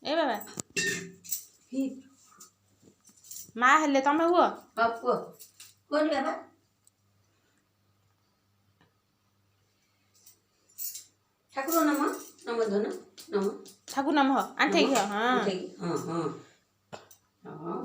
ए बाबा ହି माँ हेले तमे हुआ କୁହ କୁହନି ବାବା ଠାକୁର ନମ ନମ ଧନ ନମ ठाकुर नाम हो आंटे ନମ हाँ ଉଠେଇକି ହଁ ହଁ ହଁ